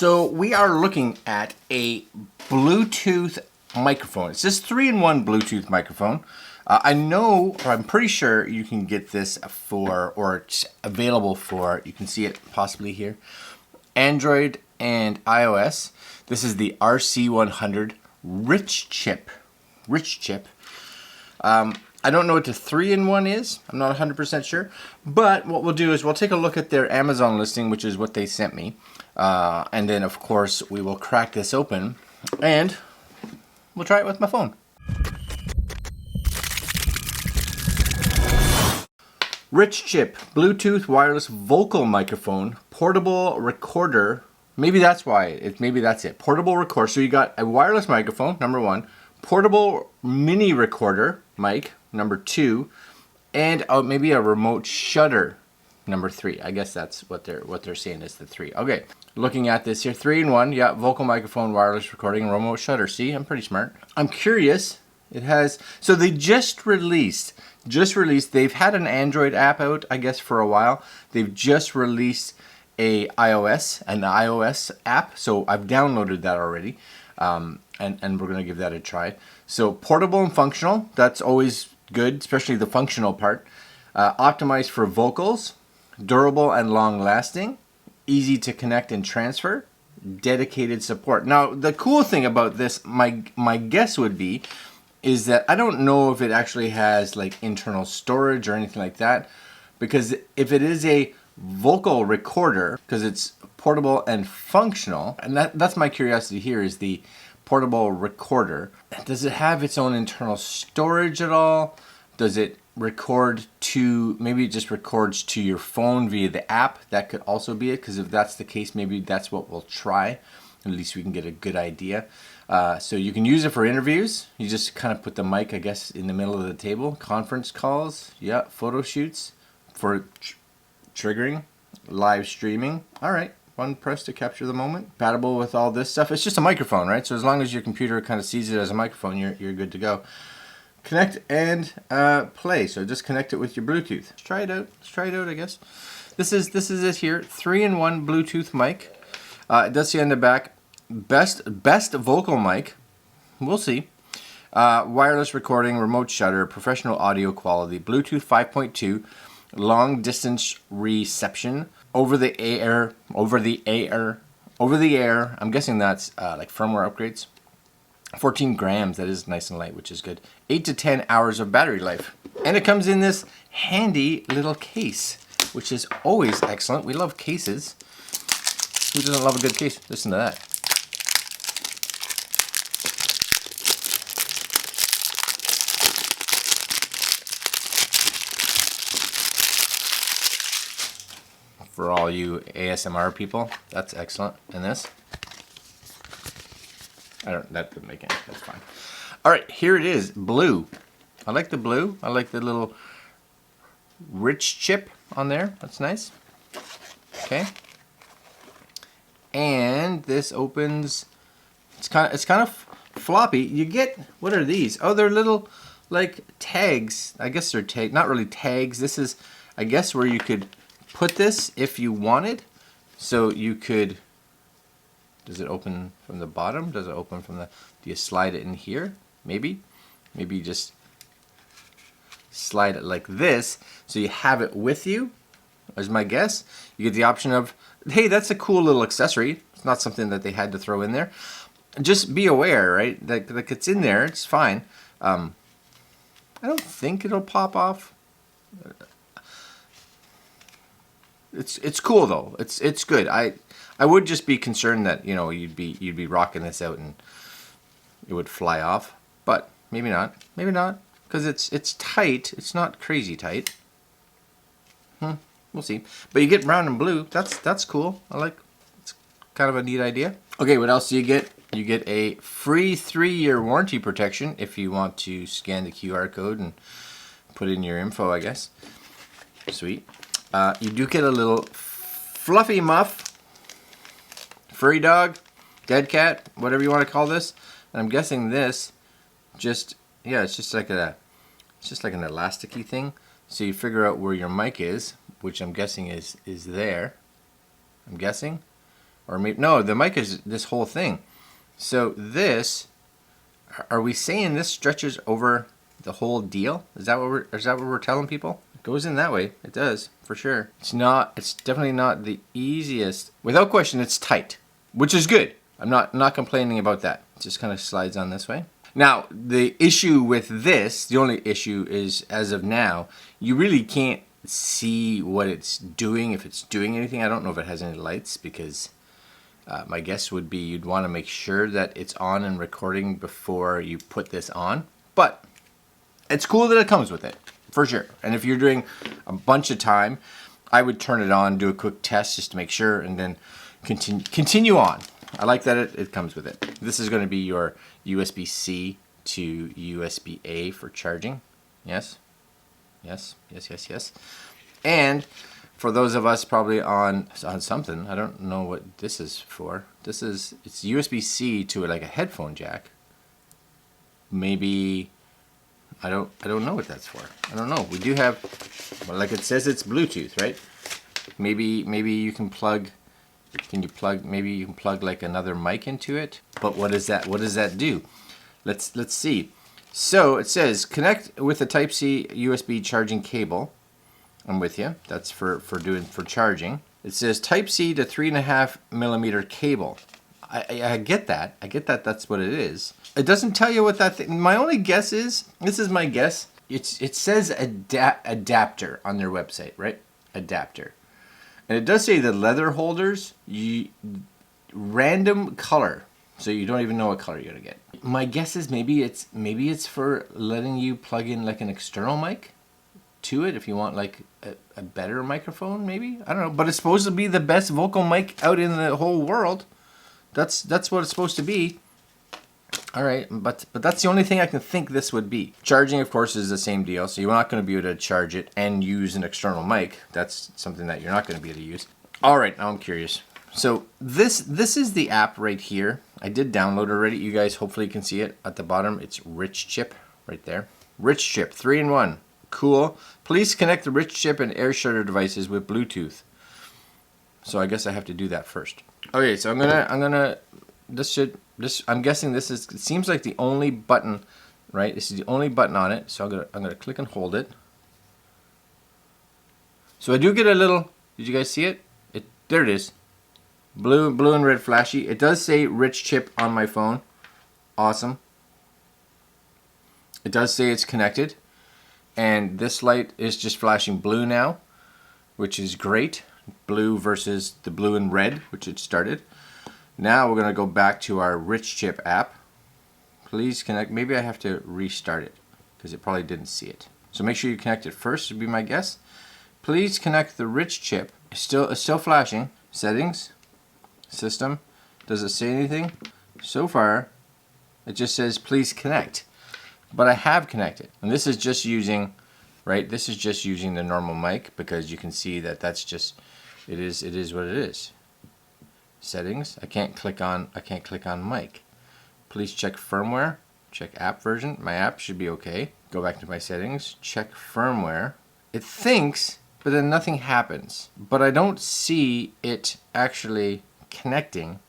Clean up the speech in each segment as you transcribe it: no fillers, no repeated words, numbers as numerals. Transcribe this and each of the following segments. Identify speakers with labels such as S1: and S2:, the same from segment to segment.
S1: So we are looking at a Bluetooth microphone. It's this 3-in-1 Bluetooth microphone. I know, or I'm pretty sure you can get this for, or it's available for, you can see it possibly here, Android and iOS. This is the RC100 RichChip. I don't know what the 3-in-1 is. I'm not 100% sure. But what we'll do is we'll take a look at their Amazon listing, which is what they sent me. And then, of course, we will crack this open and we'll try it with my phone. RichChip Bluetooth wireless vocal microphone, portable recorder. Maybe that's why. Maybe that's it. Portable recorder. So you got a wireless microphone, number one. Portable mini recorder mic, number two, and maybe a remote shutter, number three. I guess that's what they're saying is the three. Okay, looking at this here, 3-in-1. Yeah, vocal microphone, wireless recording, remote shutter. See, I'm pretty smart. I'm curious. It has, so they just released. They've had an Android app out, I guess, for a while. They've just released an iOS app. So I've downloaded that already. And we're going to give that a try. So portable and functional, that's always good, especially the functional part. Optimized for vocals, durable and long lasting, easy to connect and transfer, dedicated support. Now, the cool thing about this, my guess would be, is that I don't know if it actually has like internal storage or anything like that, because if it is a vocal recorder, because it's portable and functional, and that's my curiosity here, is the portable recorder. Does it have its own internal storage at all? Does it record to, maybe it just records to your phone via the app? That could also be it, because if that's the case, maybe that's what we'll try. At least we can get a good idea. So you can use it for interviews. You just kind of put the mic, I guess, in the middle of the table. Conference calls, yeah, photo shoots, for triggering, live streaming. All right, one press to capture the moment. Compatible with all this stuff. It's just a microphone, right? So as long as your computer kind of sees it as a microphone, you're good to go. Connect and play. So just connect it with your Bluetooth. Let's try it out. I guess. This is it here. 3-in-1 Bluetooth mic. It does say on the back, best vocal mic. We'll see. Wireless recording, remote shutter, professional audio quality, Bluetooth 5.2, long distance reception, over the air. I'm guessing that's like firmware upgrades. 14 grams, that is nice and light, which is good. 8 to 10 hours of battery life. And it comes in this handy little case, which is always excellent. We love cases. Who doesn't love a good case? Listen to that. For all you ASMR people, that's excellent. And this? That didn't make any, that's fine. All right, here it is, blue. I like the blue. I like the little RichChip on there. That's nice. Okay. And this opens. It's kind of floppy. You get, what are these? Oh, they're little like tags. I guess they're not really tags. This is, I guess, where you could put this if you wanted. So you could. Does it open from the bottom? Does it open from the? Do you slide it in here? Maybe you just slide it like this, so you have it with you. Is my guess. You get the option of, hey, that's a cool little accessory. It's not something that they had to throw in there. Just be aware, right? Like it's in there. It's fine. I don't think it'll pop off. It's cool though. It's good. I would just be concerned that, you know, you'd be rocking this out and it would fly off, but maybe not, because it's tight. It's not crazy tight. We'll see. But you get brown and blue. That's cool. It's kind of a neat idea. Okay, what else do you get? You get a free 3-year warranty protection if you want to scan the QR code and put in your info, I guess. Sweet. You do get a little fluffy muff. Furry dog, dead cat, whatever you want to call this. And I'm guessing this it's just like an elasticy thing. So you figure out where your mic is, which I'm guessing is there. I'm guessing. Or maybe, no, the mic is this whole thing. So this, are we saying this stretches over the whole deal? Is that what we're telling people? It goes in that way. It does, for sure. It's definitely not the easiest. Without question, it's tight, which is good. I'm not complaining about that. It just kind of slides on this way. Now, the issue with this, the only issue is, as of now, you really can't see what it's doing, if it's doing anything. I don't know if it has any lights, because my guess would be you'd want to make sure that it's on and recording before you put this on. But it's cool that it comes with it, for sure. And if you're doing a bunch of time, I would turn it on, do a quick test just to make sure, and then continue on. I like that it comes with it. This is going to be your USB-C to USB-A for charging. Yes? Yes, yes, yes, yes. And for those of us probably on something, I don't know what this is for. It's USB-C to like a headphone jack. Maybe, I don't know what that's for. I don't know. We do have, well, like it says, it's Bluetooth, right? Maybe you can plug. Maybe you can plug like another mic into it. But what is that? What does that do? Let's see. So it says connect with a Type-C USB charging cable. I'm with you. That's for charging. It says Type-C to 3.5 millimeter cable. I get that. I get that. That's what it is. It doesn't tell you what that thing. My only guess is, this is my guess. It says adapter on their website, right? Adapter. And it does say the leather holders, random color, so you don't even know what color you're gonna get. My guess is maybe it's for letting you plug in like an external mic to it if you want like a better microphone, maybe. I don't know, but it's supposed to be the best vocal mic out in the whole world. That's what it's supposed to be. All right, but that's the only thing I can think this would be. Charging, of course, is the same deal. So you're not going to be able to charge it and use an external mic. That's something that you're not going to be able to use. All right, now I'm curious. So this is the app right here. I did download it already. You guys hopefully can see it at the bottom. It's RichChip right there. RichChip 3-in-1. Cool. Please connect the RichChip and air shutter devices with Bluetooth. So I guess I have to do that first. Okay, so I'm gonna. I'm guessing this is. It seems like the only button, right? This is the only button on it. So I'm gonna click and hold it. So I do get a little. Did you guys see it? There it is. Blue and red flashy. It does say RichChip on my phone. Awesome. It does say it's connected, and this light is just flashing blue now, which is great. Blue versus the blue and red, which it started. Now we're going to go back to our RichChip app. Please connect. Maybe I have to restart it because it probably didn't see it. So make sure you connect it first, would be my guess. Please connect the RichChip. It's still flashing. Settings, system. Does it say anything? So far, it just says please connect. But I have connected, and this is just using, right? This is just using the normal mic because you can see that that's just. It is what it is. Settings. I can't click on mic. Please check firmware. Check app version. My app should be okay. Go back to my settings. Check firmware. It thinks, but then nothing happens. But I don't see it actually connecting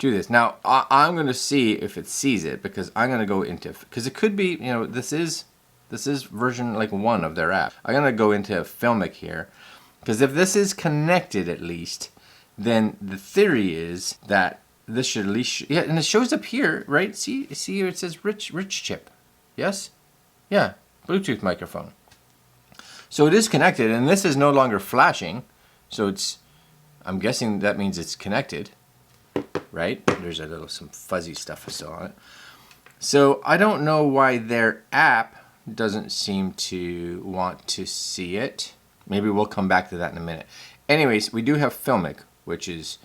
S1: to this. Now I'm going to see if it sees it because I'm going to go into, because it could be, you know, this is version like 1 of their app. I'm going to go into Filmic here. Because if this is connected at least, then the theory is that this should at least, yeah, and it shows up here, right? See here it says RichChip. Yes? Yeah, Bluetooth microphone. So it is connected, and this is no longer flashing. So I'm guessing that means it's connected, right? There's some fuzzy stuff still on it. So I don't know why their app doesn't seem to want to see it. Maybe we'll come back to that in a minute. Anyways, we do have Filmic, which is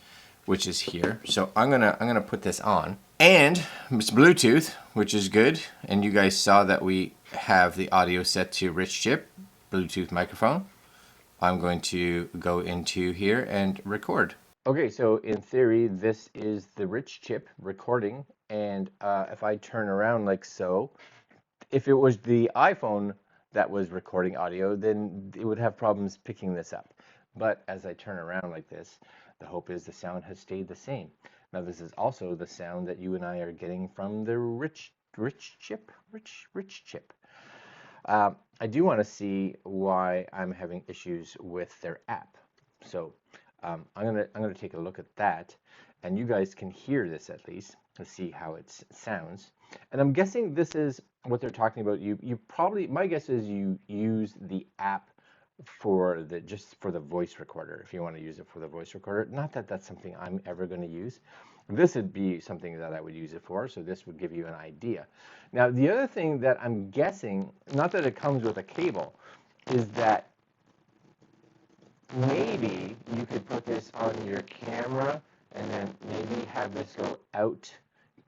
S1: here. So I'm gonna put this on, and it's Bluetooth, which is good. And you guys saw that we have the audio set to RichChip Bluetooth microphone. I'm going to go into here and record. Okay, so in theory, this is the RichChip recording, and if I turn around like so, if it was the iPhone that was recording audio, then it would have problems picking this up. But as I turn around like this, The hope is the sound has stayed the same. Now this is also the sound that you and I are getting from the RichChip. I do want to see why I'm having issues with their app. So I'm gonna take a look at that, and you guys can hear this at least to see how it sounds. And I'm guessing this is what they're talking about. You probably, my guess is you use the app for the voice recorder, if you want to use it for the voice recorder. Not that that's something I'm ever going to use. This would be something that I would use it for, so this would give you an idea. Now the other thing that I'm guessing, not that it comes with a cable, is that maybe you could put this on your camera and then maybe have this go out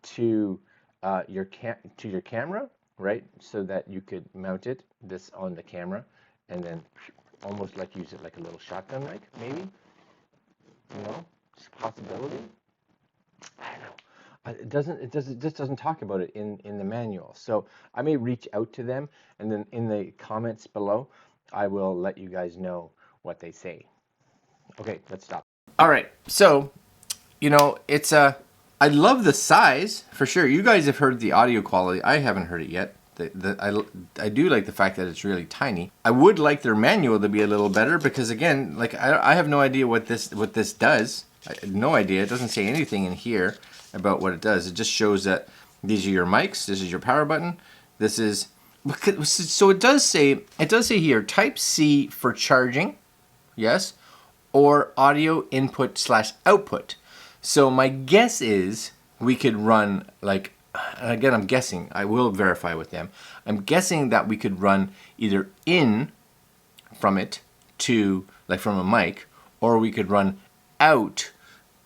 S1: to your camera, right? So that you could mount this on the camera and then almost like use it like a little shotgun mic, maybe. You know, it's a possibility. I don't know. It just doesn't talk about it in the manual. So I may reach out to them, and then in the comments below, I will let you guys know what they say. Okay, let's stop. All right, so you know, I love the size for sure. You guys have heard the audio quality. I haven't heard it yet. I do like the fact that it's really tiny. I would like their manual to be a little better because again, like I have no idea what this does. I have no idea. It doesn't say anything in here about what it does. It just shows that these are your mics. This is your power button. This is so it does say here Type C for charging, yes, or audio input / output. So my guess is we could run like. Again, I'm guessing, I will verify with them. I'm guessing that we could run either in from it to, like from a mic, or we could run out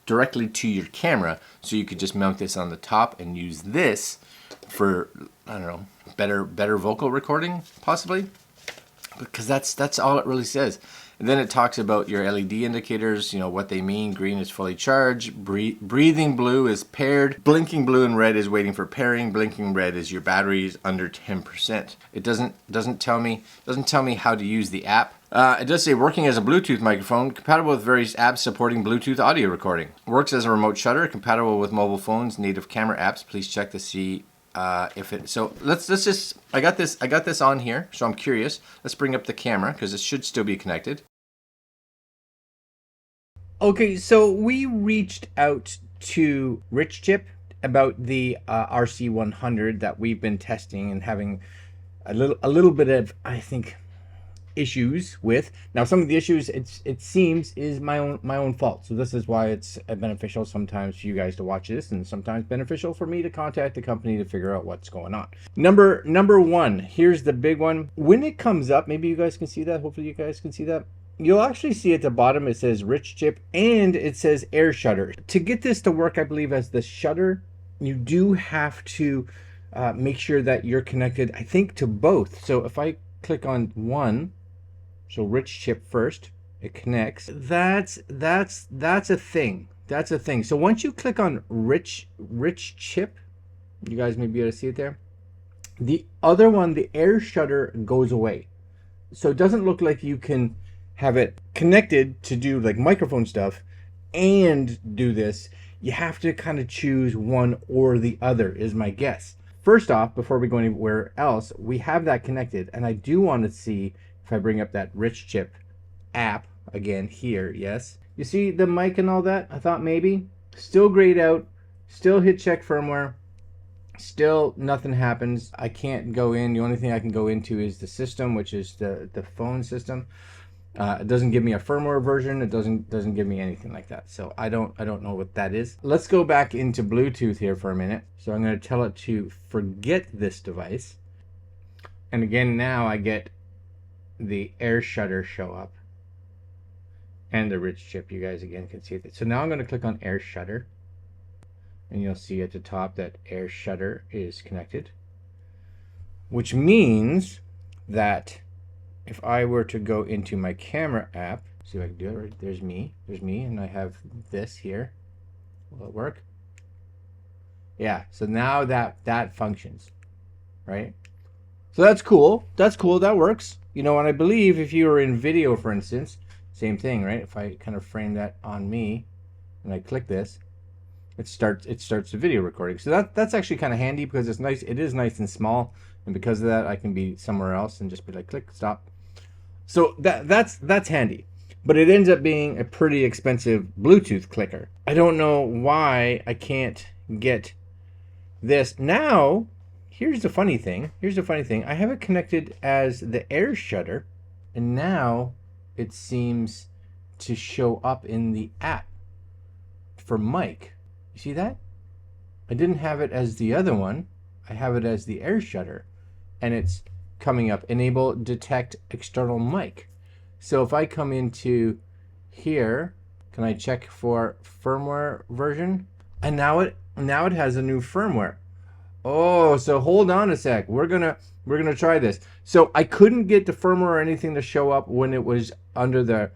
S1: directly to your camera. So you could just mount this on the top and use this for, I don't know, better vocal recording, possibly. Because that's all it really says. And then it talks about your LED indicators, you know, what they mean. Green is fully charged, breathing blue is paired, blinking blue and red is waiting for pairing, blinking red is your battery is under 10%. It doesn't tell me how to use the app. It does say working as a Bluetooth microphone, compatible with various apps supporting Bluetooth audio recording. Works as a remote shutter, compatible with mobile phones, native camera apps. Please check to see if it. So let's just. I got this on here, so I'm curious. Let's bring up the camera because it should still be connected. Okay, so we reached out to RichChip about the RC100 that we've been testing and having a little bit of, I think, issues with. Now some of the issues it seems is my own fault, so this is why it's beneficial sometimes for you guys to watch this, and sometimes beneficial for me to contact the company to figure out what's going on. Number one, here's the big one. When it comes up, maybe you guys can see that, hopefully you guys can see that, you'll actually see at the bottom it says RichChip and it says air shutter. To get this to work, I believe, as the shutter, you do have to make sure that you're connected, I think, to both. So if I click on one, so RichChip first, it connects. That's a thing. That's a thing. So once you click on RichChip, you guys may be able to see it there. The other one, the air shutter, goes away. So it doesn't look like you can have it connected to do like microphone stuff and do this. You have to kind of choose one or the other, is my guess. First off, before we go anywhere else, we have that connected, and I do want to see if I bring up that RichChip app again here. Yes, you see the mic and all that. I thought maybe still grayed out, still hit check firmware, still nothing happens. I can't go in. The only thing I can go into is the system, which is the phone system. It doesn't give me a firmware version. It doesn't give me anything like that. So I don't know what that is. Let's go back into Bluetooth here for a minute. So I'm going to tell it to forget this device. And again, now I get the air shutter show up and the RichChip. You guys again can see it. So now I'm going to click on air shutter, and you'll see at the top that air shutter is connected, which means that if I were to go into my camera app, see if I can do it. Right, there's me, and I have this here. Will it work? Yeah. So now that functions, right? So that's cool. That's cool. That works. You know, and I believe if you were in video, for instance, same thing, right? If I kind of frame that on me, and I click this, it starts the video recording. So that's actually kind of handy because it's nice. It is nice and small, and because of that, I can be somewhere else and just be like, click, stop. So that's handy. But it ends up being a pretty expensive Bluetooth clicker. I don't know why I can't get this. Now, here's the funny thing. I have it connected as the air shutter, and now it seems to show up in the app for mic. You see that? I didn't have it as the other one. I have it as the air shutter, and it's coming up, enable detect external mic. So if I come into here, can I check for firmware version? And now it has a new firmware. Oh, so hold on a sec. We're gonna try this. So I couldn't get the firmware or anything to show up when it was under the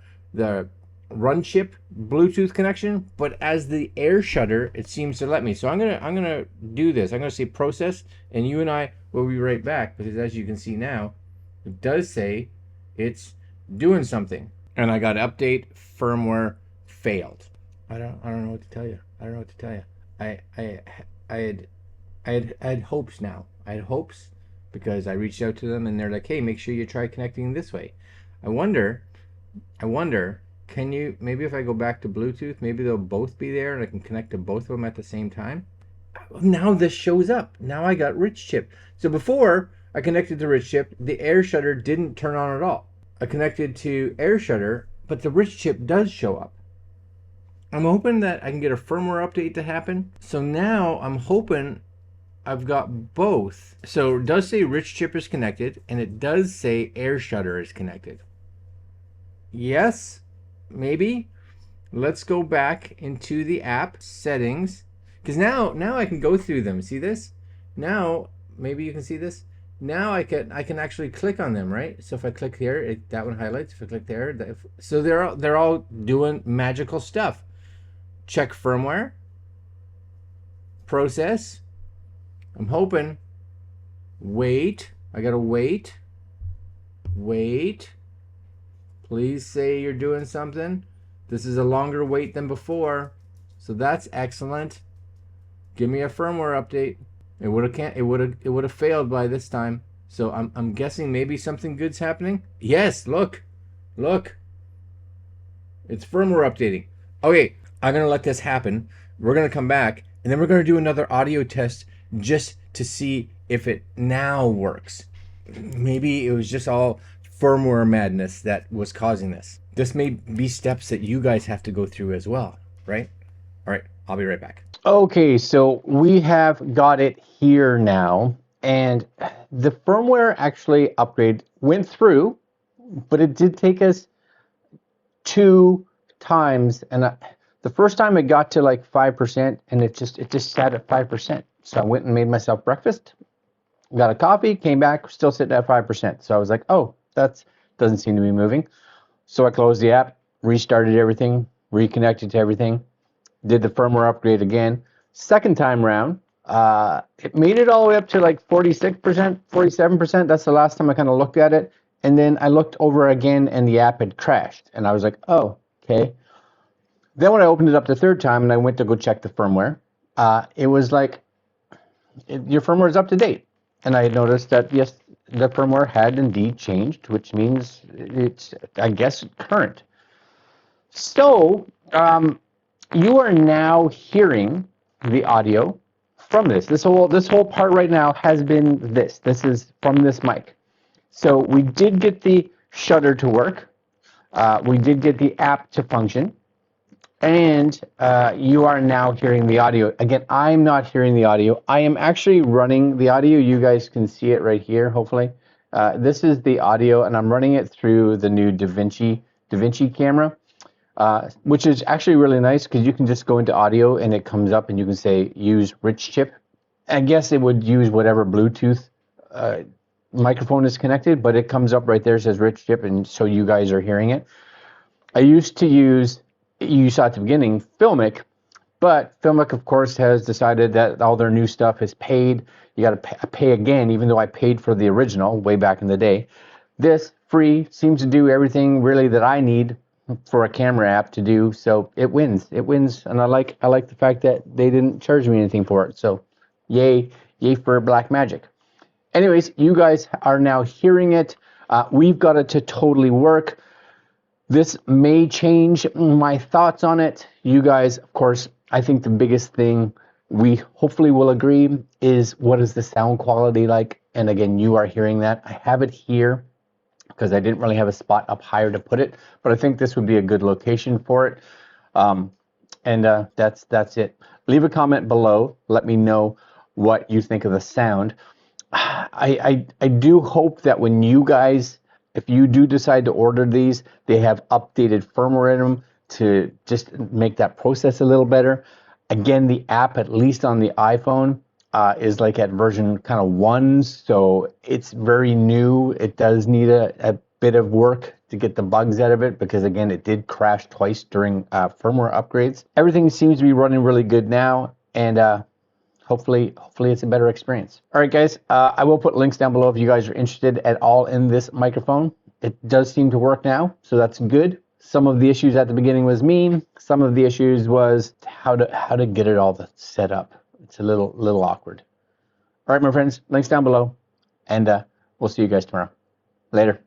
S1: RichChip Bluetooth connection, but as the air shutter, it seems to let me. So I'm gonna do this. I'm gonna say process, and you and I will be right back, because as you can see now, it does say it's doing something. And I got update firmware failed. I don't know what to tell you. I had hopes now. I had hopes because I reached out to them and they're like, hey, make sure you try connecting this way. I wonder, can you, maybe if I go back to Bluetooth, maybe they'll both be there and I can connect to both of them at the same time. Now this shows up. Now I got RichChip. So before I connected to RichChip, the air shutter didn't turn on at all. I connected to air shutter, but the RichChip does show up. I'm hoping that I can get a firmware update to happen. So now I'm hoping I've got both. So it does say RichChip is connected, and it does say air shutter is connected. Yes, maybe. Let's go back into the app settings, because now I can go through them. See this? Now maybe you can see this. Now I can actually click on them, right? So if I click here, that one highlights. If I click there, so they're all doing magical stuff. Check firmware. Process. I'm hoping. Wait. I gotta wait. Wait. Please say you're doing something. This is a longer wait than before, so that's excellent. Give me a firmware update. It would have failed by this time. So I'm guessing maybe something good's happening. Yes, look. It's firmware updating. Okay, I'm gonna let this happen. We're gonna come back and then we're gonna do another audio test just to see if it now works. Maybe it was just all firmware madness that was causing this. This may be steps that you guys have to go through as well, right? All right, I'll be right back.
S2: Okay, so we have got it here now, and the firmware actually upgrade went through, but it did take us 2 times, and the first time it got to like 5%, and it just sat at 5%. So I went and made myself breakfast, got a coffee, came back, still sitting at 5%. So I was like, oh, that doesn't seem to be moving. So I closed the app, restarted everything, reconnected to everything. Did the firmware upgrade again. Second time round, it made it all the way up to like 46%, 47%. That's the last time I kind of looked at it. And then I looked over again and the app had crashed. And I was like, oh, okay. Then when I opened it up the third time and I went to go check the firmware, it was like, your firmware is up to date. And I noticed that, yes, the firmware had indeed changed, which means it's, I guess, current. So, you are now hearing the audio from this. This whole part right now has been this. This is from this mic. So we did get the shutter to work. We did get the app to function. And you are now hearing the audio. Again, I'm not hearing the audio. I am actually running the audio. You guys can see it right here, hopefully. This is the audio, and I'm running it through the new DaVinci camera. Which is actually really nice because you can just go into audio and it comes up and you can say use RichChip. I guess it would use whatever Bluetooth microphone is connected, but it comes up right there, says RichChip, and so you guys are hearing it. I used to use, you saw at the beginning, Filmic, but Filmic of course has decided that all their new stuff is paid. You got to pay again, even though I paid for the original way back in the day. This free seems to do everything really that I need. for a camera app to do, so it wins. It wins, and I like the fact that they didn't charge me anything for it. So, yay for Blackmagic. Anyways, you guys are now hearing it. We've got it to totally work. This may change my thoughts on it. You guys, of course, I think the biggest thing we hopefully will agree is, what is the sound quality like? And again, you are hearing that. I have it here because I didn't really have a spot up higher to put it, but I think this would be a good location for it. That's it. Leave a comment below. Let me know what you think of the sound. I do hope that when you guys, if you do decide to order these, they have updated firmware in them to just make that process a little better. Again, the app, at least on the iPhone, is like at version kind of 1, so it's very new. It does need a bit of work to get the bugs out of it, because again, it did crash twice during firmware upgrades. Everything seems to be running really good now, and hopefully it's a better experience. All right, guys, I will put links down below if you guys are interested at all in this microphone. It does seem to work now, so that's good. Some of the issues at the beginning was me. Some of the issues was how to get it all set up. It's a little awkward. All right, my friends, links down below, and we'll see you guys tomorrow. Later.